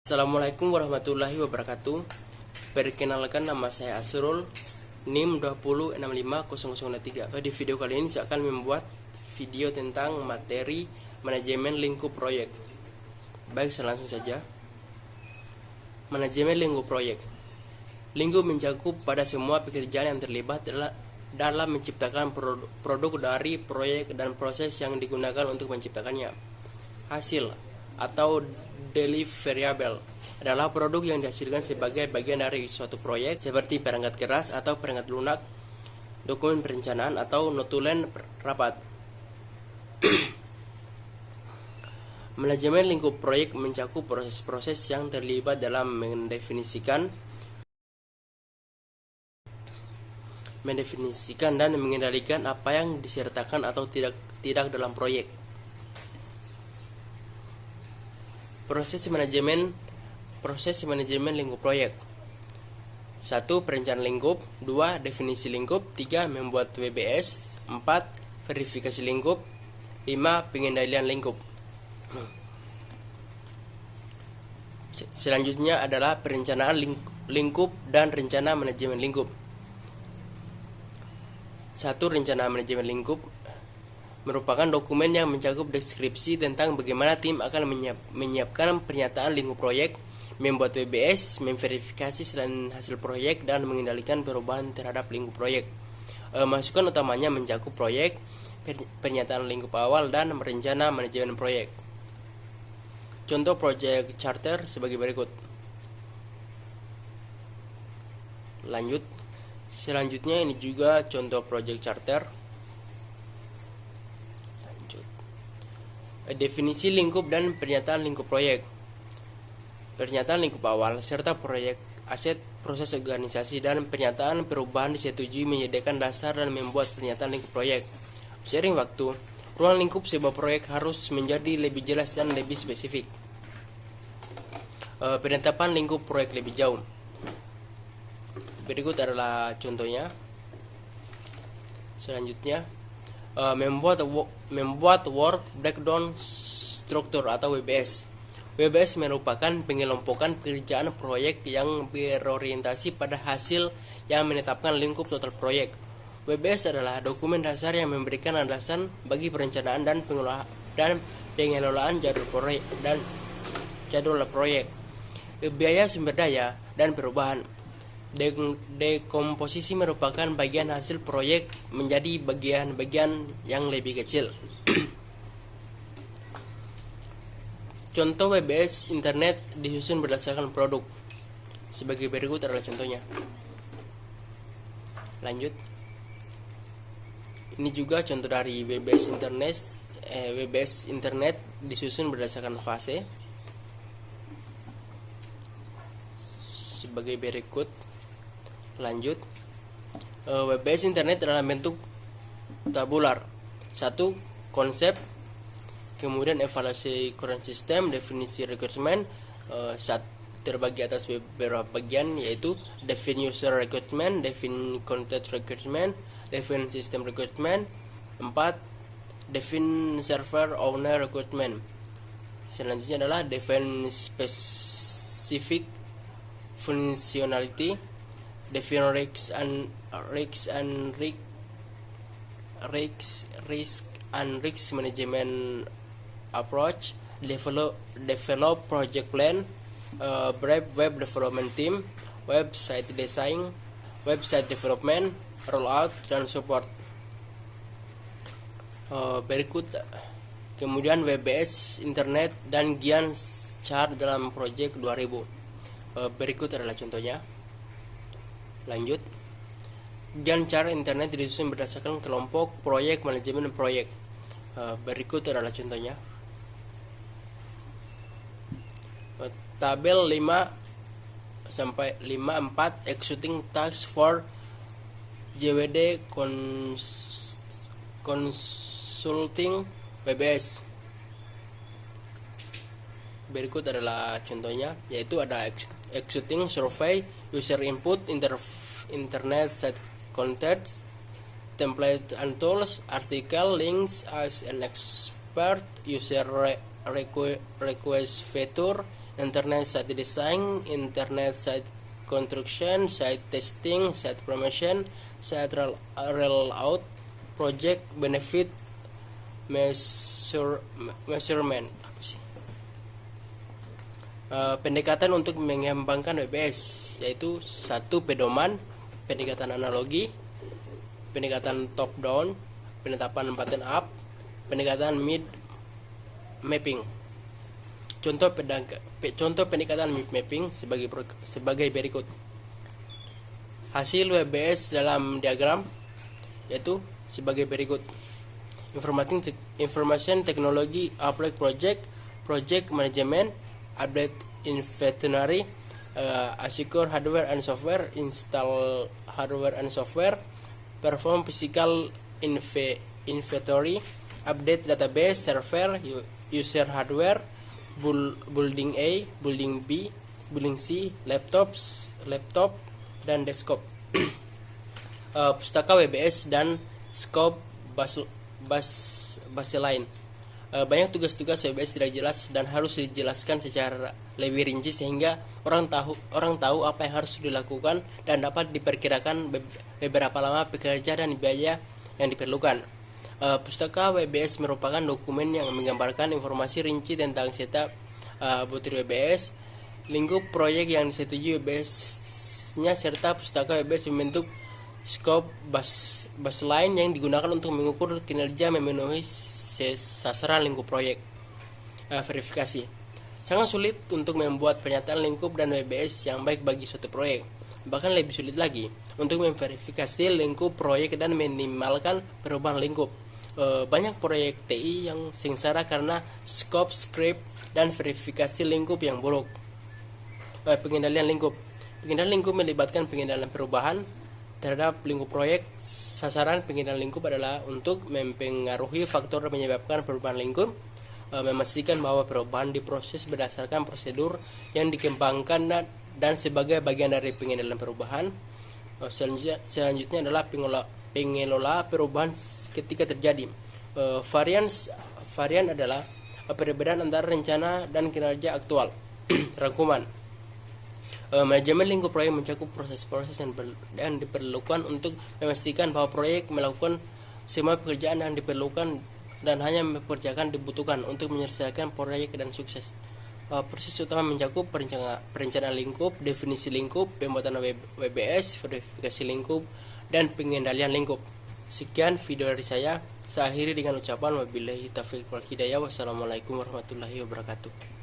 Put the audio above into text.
Assalamualaikum warahmatullahi wabarakatuh. Perkenalkan, nama saya Asrul, NIM 2065003. Di video kali ini saya akan membuat video tentang materi manajemen lingkup proyek. Baik, saya langsung saja. Manajemen lingkup proyek. Lingkup mencakup pada semua pekerjaan yang terlibat dalam menciptakan produk dari proyek dan proses yang digunakan untuk menciptakannya. Hasil atau deliverable adalah produk yang dihasilkan sebagai bagian dari suatu proyek seperti perangkat keras atau perangkat lunak, dokumen perencanaan atau notulen rapat. Manajemen lingkup proyek mencakup proses-proses yang terlibat dalam mendefinisikan dan mengendalikan apa yang disertakan atau tidak dalam proyek. Proses manajemen lingkup proyek. 1. Perencanaan lingkup. 2. Definisi lingkup. 3. Membuat WBS. 4. Verifikasi lingkup. 5. Pengendalian lingkup. Selanjutnya adalah perencanaan lingkup dan rencana manajemen lingkup. 1. Rencana manajemen lingkup merupakan dokumen yang mencakup deskripsi tentang bagaimana tim akan menyiapkan pernyataan lingkup proyek, membuat WBS, memverifikasi selain hasil proyek, dan mengendalikan perubahan terhadap lingkup proyek. Masukan utamanya mencakup proyek, pernyataan lingkup awal, dan rencana manajemen proyek. Contoh proyek charter sebagai berikut. Selanjutnya ini juga contoh proyek charter. Definisi lingkup dan pernyataan lingkup proyek. Pernyataan lingkup awal serta proyek, aset, proses organisasi, dan pernyataan perubahan disetujui menyediakan dasar dan membuat pernyataan lingkup proyek. Seiring waktu, ruang lingkup sebuah proyek harus menjadi lebih jelas dan lebih spesifik. Penetapan lingkup proyek lebih jauh. Berikut adalah contohnya. Selanjutnya, membuat work breakdown struktur atau WBS. WBS merupakan pengelompokan pekerjaan proyek yang berorientasi pada hasil yang menetapkan lingkup total proyek. WBS adalah dokumen dasar yang memberikan landasan bagi perencanaan dan pengelolaan jadwal proyek. Biaya sumber daya dan perubahan. Dekomposisi merupakan bagian hasil proyek menjadi bagian-bagian yang lebih kecil. Contoh WBS internet disusun berdasarkan produk. Sebagai berikut adalah contohnya. Lanjut. Ini juga contoh dari WBS internet disusun berdasarkan fase. Sebagai berikut. Lanjut. WBS internet adalah bentuk tabular. 1. Konsep, kemudian evaluasi current system, definisi requirement, terbagi atas beberapa bagian, yaitu define user requirement, define content requirement, define system requirement. 4. Define server owner requirement. Selanjutnya adalah define specific functionality, define risk management approach, develop project plan, brief web development team, website design, website development, rollout, dan support. Berikut kemudian WBS internet dan Gantt chart dalam project 2000. Berikut adalah contohnya. Lanjut. Gantt chart internet disusun berdasarkan kelompok proyek manajemen proyek. Berikut adalah contohnya. Tabel 5 sampai 54 executing task for JWD Consulting WBS. Berikut adalah contohnya, yaitu ada executing survey, user input, internet site contents, template and tools, article, links as an expert, user request feature, internet site design, internet site construction, site testing, site promotion, site rollout, project benefit measurement. Apa sih? Pendekatan untuk mengembangkan WBS yaitu satu, pedoman, pendekatan analogi, pendekatan top down, penetapan bottom up, pendekatan mid mapping. Contoh pendekatan mid mapping sebagai berikut. Hasil WBS dalam diagram yaitu sebagai berikut. Information Technology Upgrade Project Management, Update Inventory, Assure hardware and software, install hardware and software, perform physical inventory, update database, server, user hardware, building A, building B, building C, laptop, dan desktop. Pustaka WBS dan scope baseline. Banyak tugas-tugas WBS tidak jelas dan harus dijelaskan secara lebih rinci sehingga orang tahu apa yang harus dilakukan dan dapat diperkirakan beberapa lama pekerja dan biaya yang diperlukan. Pustaka WBS merupakan dokumen yang menggambarkan informasi rinci tentang setup butir WBS, lingkup proyek yang disetujui WBS-nya, serta pustaka WBS membentuk scope baseline yang digunakan untuk mengukur kinerja memenuhi sasaran lingkup proyek. Verifikasi. Sangat sulit untuk membuat pernyataan lingkup dan WBS yang baik bagi suatu proyek. Bahkan lebih sulit lagi untuk memverifikasi lingkup proyek dan minimalkan perubahan lingkup. Banyak proyek TI yang sengsara karena scope, script, dan verifikasi lingkup yang buruk. Pengendalian lingkup. Pengendalian lingkup melibatkan pengendalian perubahan terhadap lingkup proyek. Sasaran pengendalian lingkup adalah untuk mempengaruhi faktor yang menyebabkan perubahan lingkup, memastikan bahwa perubahan diproses berdasarkan prosedur yang dikembangkan dan sebagai bagian dari pengendalian perubahan. Selanjutnya adalah pengelola perubahan ketika terjadi. Varian adalah perbedaan antara rencana dan kinerja aktual. Rangkuman. Manajemen lingkup proyek mencakup proses-proses yang diperlukan untuk memastikan bahwa proyek melakukan semua pekerjaan yang diperlukan dan hanya mengerjakan dibutuhkan untuk menyelesaikan proyek dan sukses. Proses utama mencakup perencanaan lingkup, definisi lingkup, pembuatan WBS, verifikasi lingkup, dan pengendalian lingkup. Sekian video dari saya. Saya akhiri dengan ucapan wabillahi taufiq wal hidayah. Wassalamualaikum warahmatullahi wabarakatuh.